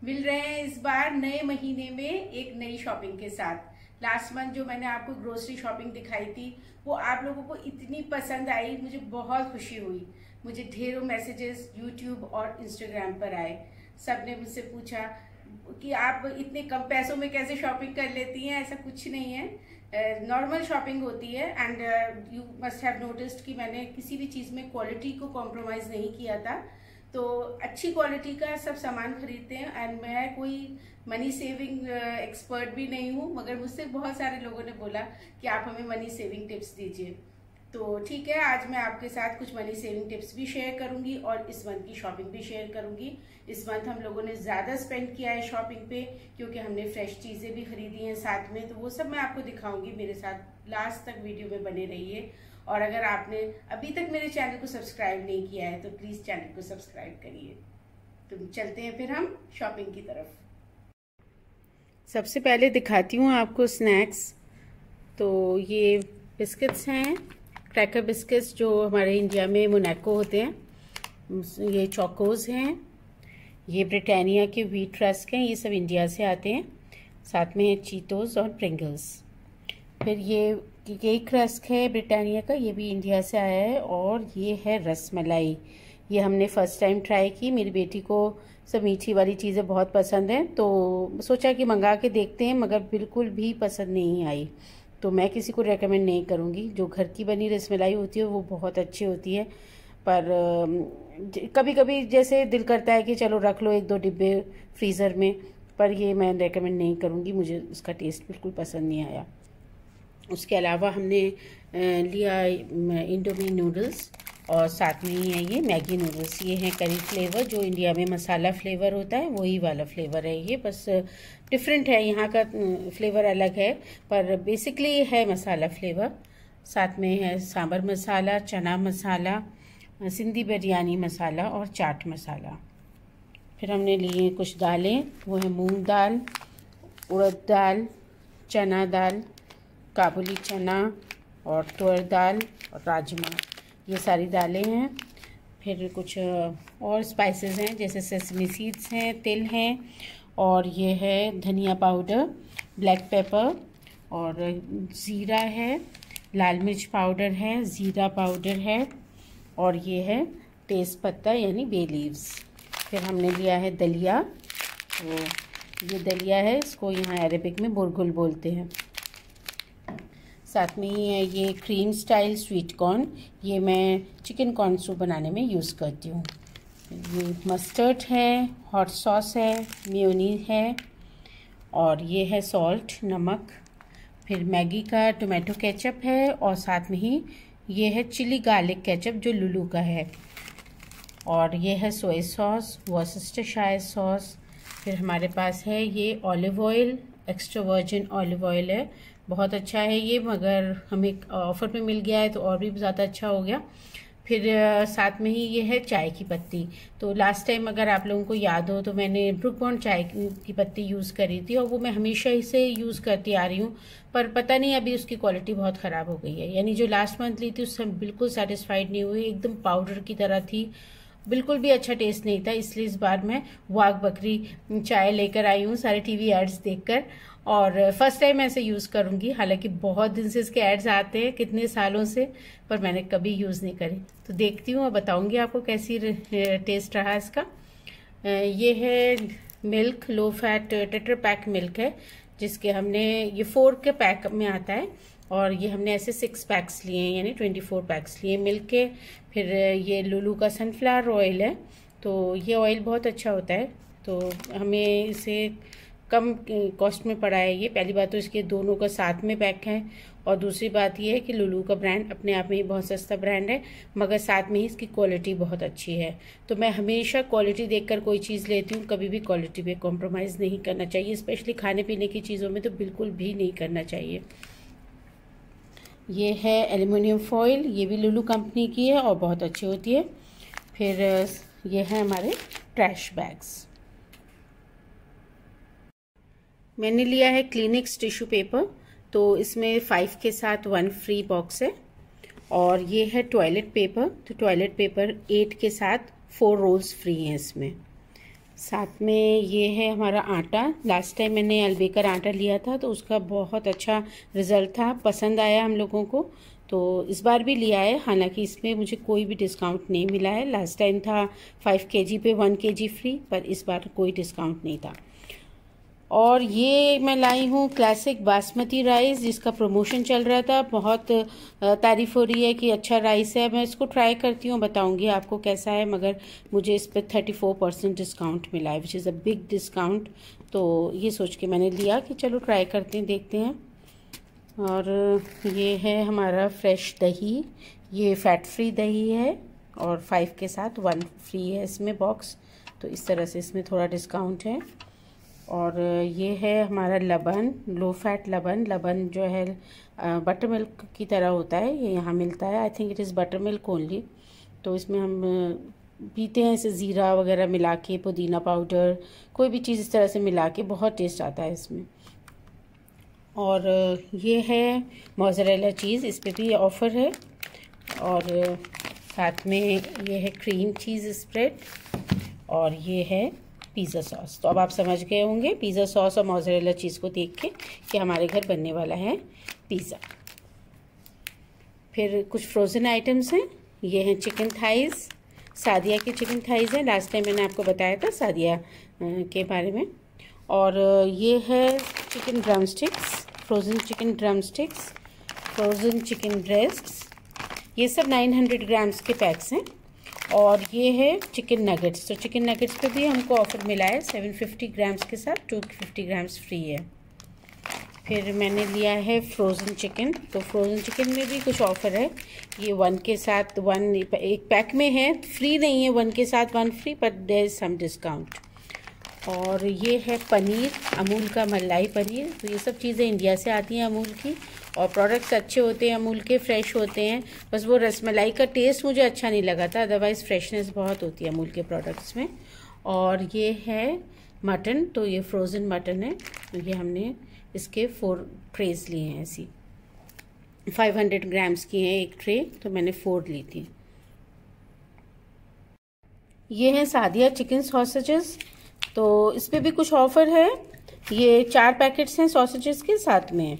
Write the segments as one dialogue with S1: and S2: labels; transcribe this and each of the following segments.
S1: मिल रहे हैं इस बार नए महीने में एक नई शॉपिंग के साथ। लास्ट मंथ जो मैंने आपको ग्रोसरी शॉपिंग दिखाई थी वो आप लोगों को इतनी पसंद आई, मुझे बहुत खुशी हुई। मुझे ढेरों मैसेजेस यूट्यूब और इंस्टाग्राम पर आए। सबने मुझसे पूछा कि आप इतने कम पैसों में कैसे शॉपिंग कर लेती हैं। ऐसा कुछ नहीं है, नॉर्मल शॉपिंग होती है। And you must have noticed कि मैंने किसी भी चीज़ में क्वालिटी को कॉम्प्रोमाइज़ नहीं किया था। तो अच्छी क्वालिटी का सब सामान खरीदते हैं। एंड मैं कोई मनी सेविंग एक्सपर्ट भी नहीं हूँ, मगर मुझसे बहुत सारे लोगों ने बोला कि आप हमें मनी सेविंग टिप्स दीजिए। तो ठीक है, आज मैं आपके साथ कुछ मनी सेविंग टिप्स भी शेयर करूंगी और इस मंथ की शॉपिंग भी शेयर करूंगी। इस मंथ हम लोगों ने ज़्यादा स्पेंड किया है शॉपिंग पे, क्योंकि हमने फ्रेश चीज़ें भी खरीदी हैं साथ में। तो वो सब मैं आपको दिखाऊंगी, मेरे साथ लास्ट तक वीडियो में बने रहिए। और अगर आपने अभी तक मेरे चैनल को सब्सक्राइब नहीं किया है तो प्लीज़ चैनल को सब्सक्राइब करिए। तो चलते हैं फिर हम शॉपिंग की तरफ। सबसे पहले दिखाती हूँ आपको स्नैक्स। तो ये बिस्किट्स हैं, क्रैकर बिस्किट्स जो हमारे इंडिया में मोनाको होते हैं। ये चोकोज हैं, ये ब्रिटानिया के व्हीट रस्क हैं, ये सब इंडिया से आते हैं। साथ में चीतोस और प्रिंगल्स। फिर ये केक रस्क है ब्रिटानिया का, ये भी इंडिया से आया है। और ये है रसमलाई, ये हमने फर्स्ट टाइम ट्राई की। मेरी बेटी को सब मीठी वाली चीज़ें बहुत पसंद हैं, तो सोचा कि मंगा के देखते हैं, मगर बिल्कुल भी पसंद नहीं आई। तो मैं किसी को रेकमेंड नहीं करूँगी। जो घर की बनी रसमलाई होती है वो बहुत अच्छी होती है, पर कभी कभी जैसे दिल करता है कि चलो रख लो 1-2 डिब्बे फ्रीज़र में, पर ये मैं रेकमेंड नहीं करूँगी। मुझे उसका टेस्ट बिल्कुल पसंद नहीं आया। उसके अलावा हमने लिया इंडोमी नूडल्स और साथ में ही है ये मैगी नूडल्स। ये हैं करी फ्लेवर, जो इंडिया में मसाला फ्लेवर होता है वही वाला फ्लेवर है ये, बस डिफरेंट है, यहाँ का फ्लेवर अलग है, पर बेसिकली है मसाला फ्लेवर। साथ में है सांबर मसाला, चना मसाला, सिंधी बिरयानी मसाला और चाट मसाला। फिर हमने लिए कुछ दालें, वो है मूंग दाल, उड़द दाल, चना दाल, काबुली चना और तुअर दाल और राजमा, ये सारी दालें हैं। फिर कुछ और स्पाइसेस हैं, जैसे सेसमी सीड्स हैं, तिल हैं, और ये है धनिया पाउडर, ब्लैक पेपर और ज़ीरा है, लाल मिर्च पाउडर है, ज़ीरा पाउडर है, और ये है तेज़ पत्ता यानी बे लीव्स। फिर हमने लिया है दलिया, तो ये दलिया है, इसको यहाँ अरेबिक में बुरगुल बोलते हैं। साथ में ही है ये क्रीम स्टाइल स्वीट कॉर्न, ये मैं चिकन कॉर्न सूप बनाने में यूज़ करती हूँ। ये मस्टर्ड है, हॉट सॉस है, मेयोनीज है, और ये है सॉल्ट नमक। फिर मैगी का टोमेटो केचप है, और साथ में ही ये है चिली गार्लिक केचप जो लुलू का है, और ये है सोया सॉस, वर्सेस्टरशायर सॉस। फिर हमारे पास है ये olive oil, extra virgin olive oil है, बहुत अच्छा है ये, मगर हमें ऑफ़र पे मिल गया है तो और भी ज़्यादा अच्छा हो गया। फिर साथ में ही ये है चाय की पत्ती। तो लास्ट टाइम अगर आप लोगों को याद हो तो मैंने ब्रुक बॉन्ड चाय की पत्ती यूज़ करी थी, और वो मैं हमेशा इसे यूज़ करती आ रही हूँ, पर पता नहीं अभी उसकी क्वालिटी बहुत ख़राब हो गई है। यानी जो लास्ट मंथ ली थी उससे बिल्कुल सेटिस्फाइड नहीं हुई, एकदम पाउडर की तरह थी, बिल्कुल भी अच्छा टेस्ट नहीं था। इसलिए इस बार मैं वाघ बकरी चाय लेकर आई हूँ सारे टीवी एड्स देखकर, और फर्स्ट टाइम ऐसे यूज़ करूँगी। हालांकि बहुत दिन से इसके एड्स आते हैं, कितने सालों से, पर मैंने कभी यूज़ नहीं करी। तो देखती हूँ और बताऊँगी आपको कैसी टेस्ट रहा इसका। ये है milk, low fat tetra pack milk है, जिसके हमने ये 4 के पैक में आता है, और ये हमने ऐसे 6 पैक्स लिए हैं, यानी 24 पैक्स लिए मिल्क के। फिर ये लुलू का सनफ्लावर ऑयल है, तो ये ऑयल बहुत अच्छा होता है, तो हमें इसे कम कॉस्ट में पड़ा है ये। पहली बात तो इसके दोनों का साथ में पैक है, और दूसरी बात ये है कि लुलू का ब्रांड अपने आप में ही बहुत सस्ता ब्रांड है, मगर साथ में ही इसकी क्वालिटी बहुत अच्छी है। तो मैं हमेशा क्वालिटी देखकर कोई चीज़ लेती हूँ, कभी भी क्वालिटी पे कॉम्प्रोमाइज़ नहीं करना चाहिए, स्पेशली खाने पीने की चीज़ों में तो बिल्कुल भी नहीं करना चाहिए। ये है एल्युमिनियम फॉइल, ये भी लुलू कंपनी की है और बहुत अच्छी होती है। फिर ये है हमारे ट्रैश बैग्स। मैंने लिया है क्लिनिक्स टिश्यू पेपर, तो इसमें 5 के साथ 1 फ्री बॉक्स है। और ये है टॉयलेट पेपर, तो टॉयलेट पेपर 8 के साथ 4 रोल्स फ्री हैं इसमें। साथ में ये है हमारा आटा। लास्ट टाइम मैंने अल्बेकर आटा लिया था तो उसका बहुत अच्छा रिज़ल्ट था, पसंद आया हम लोगों को, तो इस बार भी लिया है। हालांकि इसमें मुझे कोई भी डिस्काउंट नहीं मिला है। लास्ट टाइम था 5 kg पे 1 kg फ्री, पर इस बार कोई डिस्काउंट नहीं था। और ये मैं लाई हूँ क्लासिक बासमती राइस, जिसका प्रमोशन चल रहा था। बहुत तारीफ़ हो रही है कि अच्छा राइस है। मैं इसको ट्राई करती हूँ, बताऊँगी आपको कैसा है। मगर मुझे इस पर 34% डिस्काउंट मिला है, which is a big discount. तो ये सोच के मैंने लिया कि चलो ट्राई करते हैं, देखते हैं। और ये है हमारा फ्रेश दही, ये फैट फ्री दही है और 5 के साथ 1 फ्री है इसमें बॉक्स, तो इस तरह से इसमें थोड़ा डिस्काउंट है। और ये है हमारा लबन, लो फैट लबन। लबन जो है बटर मिल्क की तरह होता है, ये यहाँ मिलता है। I think it is butter milk only. तो इसमें हम पीते हैं इसे ज़ीरा वगैरह मिला के, पुदीना पाउडर, कोई भी चीज़ इस तरह से मिला के, बहुत टेस्ट आता है इसमें। और ये है मोज़रेला चीज़, इस पर भी ऑफ़र है। और साथ में ये है क्रीम चीज़ स्प्रेड, और ये है पिज़्ज़ा सॉस। तो अब आप समझ गए होंगे पिज़्ज़ा सॉस और मोज़रेला चीज़ को देख के कि हमारे घर बनने वाला है पिज़्ज़ा। फिर कुछ फ्रोज़न आइटम्स हैं। ये हैं चिकन थाइज़, सादिया के चिकन थाइज़ हैं। लास्ट टाइम मैंने आपको बताया था सादिया के बारे में। और ये है chicken drum sticks, frozen chicken drum sticks, frozen chicken breasts. ये सब 900 ग्राम्स के पैक्स हैं। और ये है चिकन नगेट्स। तो चिकन नगेट्स पे भी हमको ऑफ़र मिला है, 750 ग्राम्स के साथ 250 ग्राम्स फ्री है। फिर मैंने लिया है फ्रोज़न चिकन। तो फ्रोज़न चिकन में भी कुछ ऑफ़र है। ये 1 के साथ 1 एक पैक में है, फ्री नहीं है, 1 के साथ 1 free, but there is some discount. और ये है पनीर, अमूल का मलाई पनीर। तो ये सब चीज़ें इंडिया से आती हैं अमूल की, और प्रोडक्ट्स अच्छे होते हैं अमूल के, फ्रेश होते हैं। बस वो रसमलाई का टेस्ट मुझे अच्छा नहीं लगा था, अदरवाइज़ फ्रेशनेस बहुत होती है अमूल के प्रोडक्ट्स में। और ये है मटन, तो ये फ्रोज़न मटन है। तो ये हमने इसके 4 ट्रेज़ लिए हैं, ऐसी 500 ग्राम्स की हैं एक ट्रे, तो मैंने 4 ली थी। ये हैं सादिया चिकन सॉसेजेस। तो इस पर भी कुछ ऑफ़र है। ये 4 पैकेट्स हैं सॉसेजेस के साथ में।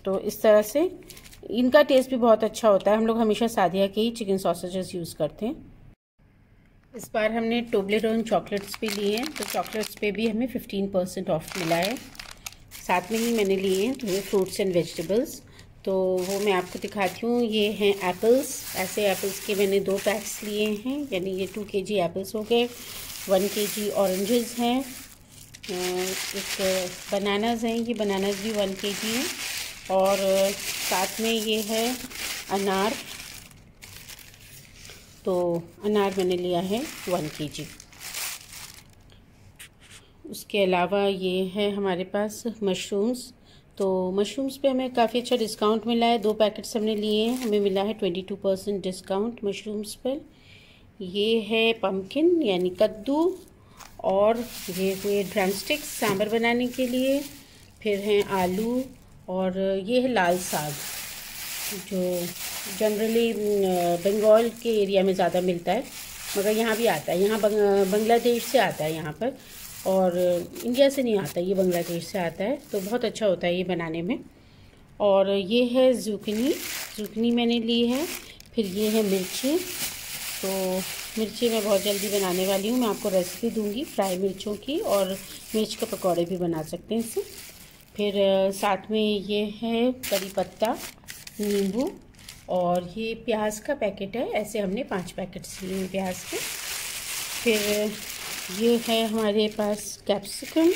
S1: तो इस तरह से इनका टेस्ट भी बहुत अच्छा होता है। हम लोग हमेशा सादिया के ही चिकन सॉसेजेस यूज़ करते हैं। इस बार हमने टोब्लेरोन चॉकलेट्स भी लिए हैं, तो चॉकलेट्स पे भी हमें 15% ऑफ मिला है। साथ में ही मैंने लिए हैं तो ये फ्रूट्स एंड वेजिटेबल्स, तो वो मैं आपको दिखाती हूँ। ये हैं एप्पल्स, ऐसे एप्पल्स के मैंने 2 पैक्स लिए हैं, यानी ये 2 kg एप्पल्स हो गए। 1 kg ऑरेंजेस हैं, एक बनानास हैं, ये बनानास भी 1 kg हैं। और साथ में ये है अनार, तो अनार मैंने लिया है 1 kg। उसके अलावा ये है हमारे पास मशरूम्स। तो मशरूम्स पे हमें काफ़ी अच्छा डिस्काउंट मिला है। 2 पैकेट्स हमने लिए हैं, हमें मिला है 22% डिस्काउंट मशरूम्स पर। ये है पम्पकिन यानी कद्दू, और ये हुए ड्रम स्टिक्स सांभर बनाने के लिए। फिर हैं आलू, और ये है लाल साग, जो जनरली बंगाल के एरिया में ज़्यादा मिलता है, मगर यहाँ भी आता है। यहाँ बांग्लादेश से आता है यहाँ पर, और इंडिया से नहीं आता, ये बांग्लादेश से आता है। तो बहुत अच्छा होता है ये बनाने में। और ये है ज़ुकनी मैंने ली है। फिर ये है मिर्ची। तो मिर्ची मैं बहुत जल्दी बनाने वाली हूँ, मैं आपको रेसिपी दूंगी फ्राई मिर्चों की, और मिर्च के पकौड़े भी बना सकते हैं इससे। फिर साथ में ये है करी पत्ता, नींबू, और ये प्याज का पैकेट है। ऐसे हमने 5 पैकेट्स लिए हैं प्याज के। फिर ये है हमारे पास कैप्सिकम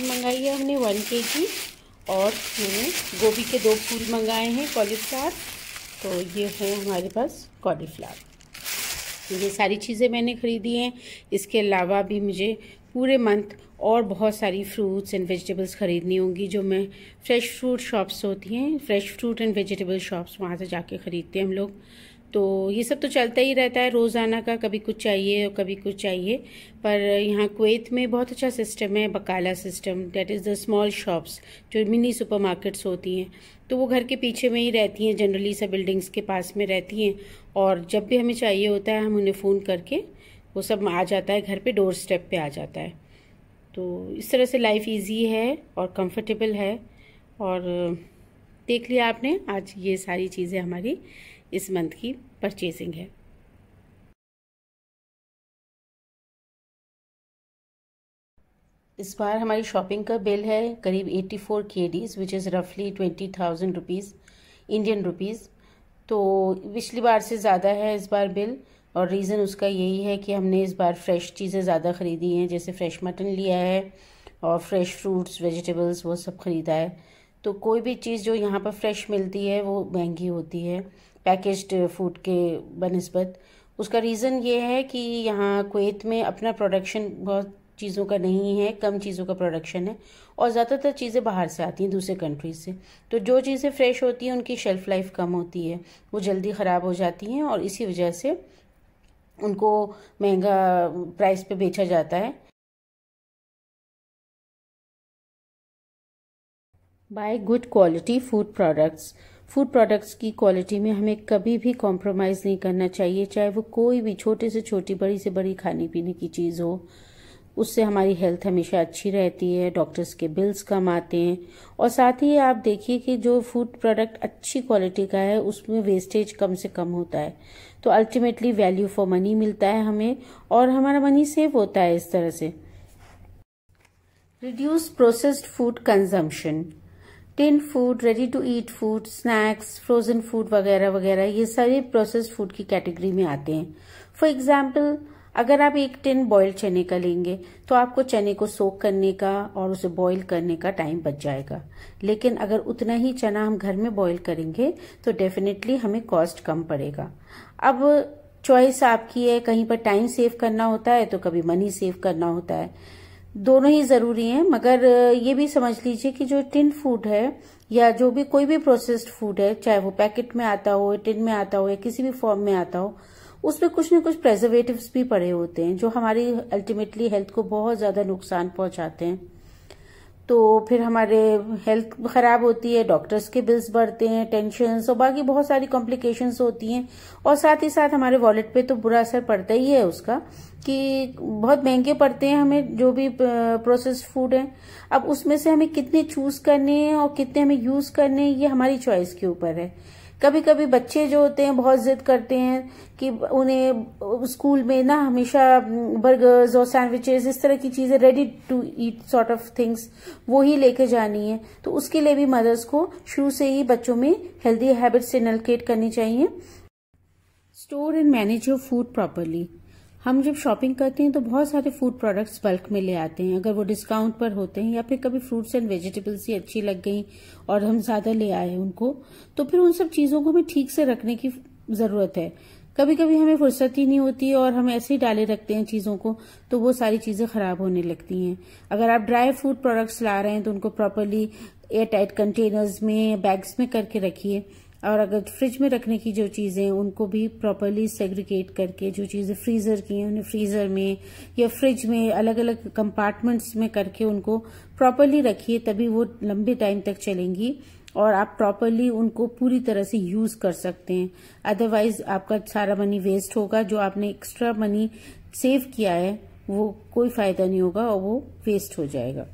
S1: मंगाई है हमने 1 kg, और मैंने गोभी के 2 फूल मंगाए हैं, कॉलीफ्लावर। तो ये है हमारे पास कॉलीफ्लावर। ये सारी चीज़ें मैंने ख़रीदी हैं। इसके अलावा भी मुझे पूरे मंथ और बहुत सारी फ्रूट्स एंड वेजिटेबल्स ख़रीदनी होंगी, जो मैं फ्रेश फ्रूट शॉप्स होती हैं, fresh fruit and vegetable shops, वहाँ से जाके ख़रीदते हैं हम लोग। तो ये सब तो चलता ही रहता है रोज़ाना का, कभी कुछ चाहिए और कभी कुछ चाहिए। पर यहाँ कुवैत में बहुत अच्छा सिस्टम है, बकाला system, that is the small shops, जो मिनी सुपरमार्केट्स होती हैं। तो वो घर के पीछे में ही रहती हैं, जनरली सब बिल्डिंग्स के पास में रहती हैं। और जब भी हमें चाहिए होता है हम उन्हें फ़ोन करके वो सब आ जाता है घर पे, डोर स्टेप पे आ जाता है। तो इस तरह से लाइफ इजी है और कंफर्टेबल है। और देख लिया आपने, आज ये सारी चीज़ें हमारी इस मंथ की परचेजिंग है। इस बार हमारी शॉपिंग का बिल है करीब 84 KDs, विच इज़ रफली 20,000 रुपीज़, इंडियन रुपीज़। तो पिछली बार से ज़्यादा है इस बार बिल, और रीज़न उसका यही है कि हमने इस बार फ्रेश चीज़ें ज़्यादा ख़रीदी हैं, जैसे फ्रेश मटन लिया है और फ्रेश फ्रूट्स वेजिटेबल्स वो सब ख़रीदा है। तो कोई भी चीज़ जो यहाँ पर फ्रेश मिलती है वो महंगी होती है पैकेज्ड फूड के बनिस्बत। उसका रीज़न ये है कि यहाँ कुवैत में अपना प्रोडक्शन बहुत चीज़ों का नहीं है, कम चीज़ों का प्रोडक्शन है, और ज़्यादातर चीज़ें बाहर से आती हैं, दूसरे कंट्रीज से। तो जो चीज़ें फ्रेश होती हैं उनकी शेल्फ़ लाइफ कम होती है, वो जल्दी ख़राब हो जाती हैं, और इसी वजह से उनको महंगा प्राइस पे बेचा जाता है। Buy good quality food products. Food products की क्वालिटी में हमें कभी भी कॉम्प्रोमाइज़ नहीं करना चाहिए, चाहे वो कोई भी छोटे से छोटी, बड़ी से बड़ी खाने पीने की चीज़ हो। उससे हमारी हेल्थ हमेशा अच्छी रहती है, डॉक्टर्स के बिल्स कम आते हैं, और साथ ही आप देखिए कि जो फूड प्रोडक्ट अच्छी क्वालिटी का है उसमें वेस्टेज कम से कम होता है। तो अल्टीमेटली वैल्यू फॉर मनी मिलता है हमें, और हमारा मनी सेव होता है इस तरह से। Reduce processed food consumption. Tin food, ready to eat food, snacks, frozen food वगैरह वगैरह, ये सारे प्रोसेस्ड फूड की कैटेगरी में आते हैं। फॉर एग्जाम्पल, अगर आप एक टिन बॉइल्ड चने का लेंगे तो आपको चने को सोक करने का और उसे बॉईल करने का टाइम बच जाएगा। लेकिन अगर उतना ही चना हम घर में बॉईल करेंगे तो डेफिनेटली हमें कॉस्ट कम पड़ेगा। अब चॉइस आपकी है, कहीं पर टाइम सेव करना होता है तो कभी मनी सेव करना होता है, दोनों ही जरूरी हैं। मगर ये भी समझ लीजिए कि जो टिन फूड है या जो भी कोई भी प्रोसेस्ड फूड है, चाहे वो पैकेट में आता हो, टिन में आता हो या किसी भी फॉर्म में आता हो, उसमें कुछ न कुछ प्रेजर्वेटिव्स भी पड़े होते हैं जो हमारी अल्टीमेटली हेल्थ को बहुत ज्यादा नुकसान पहुंचाते हैं। तो फिर हमारे हेल्थ खराब होती है, डॉक्टर्स के बिल्स बढ़ते हैं, टेंशन्स और बाकी बहुत सारी कॉम्प्लिकेशंस होती हैं, और साथ ही साथ हमारे वॉलेट पे तो बुरा असर पड़ता ही है उसका, कि बहुत महंगे पड़ते हैं हमें जो भी प्रोसेस्ड फूड है। अब उसमें से हमें कितने चूज करने हैं और कितने हमें यूज करने हैं, ये हमारी चॉइस के ऊपर है। कभी कभी बच्चे जो होते हैं बहुत जिद करते हैं कि उन्हें स्कूल में ना हमेशा बर्गर्स और सैंडविचेस, इस तरह की चीजें, ready to eat sort of things, वो ही लेके जानी है। तो उसके लिए भी मदर्स को शुरू से ही बच्चों में हेल्दी हैबिट्स इनकलकेट करनी चाहिए। Store and manage your food properly. हम जब शॉपिंग करते हैं तो बहुत सारे फूड प्रोडक्ट्स बल्क में ले आते हैं, अगर वो डिस्काउंट पर होते हैं या फिर कभी फ्रूट्स एंड वेजिटेबल्स ही अच्छी लग गई और हम ज्यादा ले आए उनको, तो फिर उन सब चीजों को हमें ठीक से रखने की जरूरत है। कभी कभी हमें फुर्सत ही नहीं होती और हम ऐसे ही डाले रखते हैं चीजों को, तो वो सारी चीजें खराब होने लगती हैं। अगर आप ड्राई फूड प्रोडक्ट्स ला रहे हैं तो उनको प्रॉपरली एयर टाइट कंटेनर्स में, बैग्स में करके रखिए। और अगर फ्रिज में रखने की जो चीजें हैं उनको भी प्रॉपरली सेग्रीगेट करके, जो चीजें फ्रीजर की हैं उन्हें फ्रीजर में या फ्रिज में अलग अलग कंपार्टमेंट्स में करके उनको प्रॉपरली रखिए, तभी वो लंबे टाइम तक चलेंगी और आप प्रॉपरली उनको पूरी तरह से यूज कर सकते हैं। अदरवाइज आपका सारा मनी वेस्ट होगा, जो आपने एक्स्ट्रा मनी सेव किया है वो कोई फायदा नहीं होगा और वो वेस्ट हो जाएगा।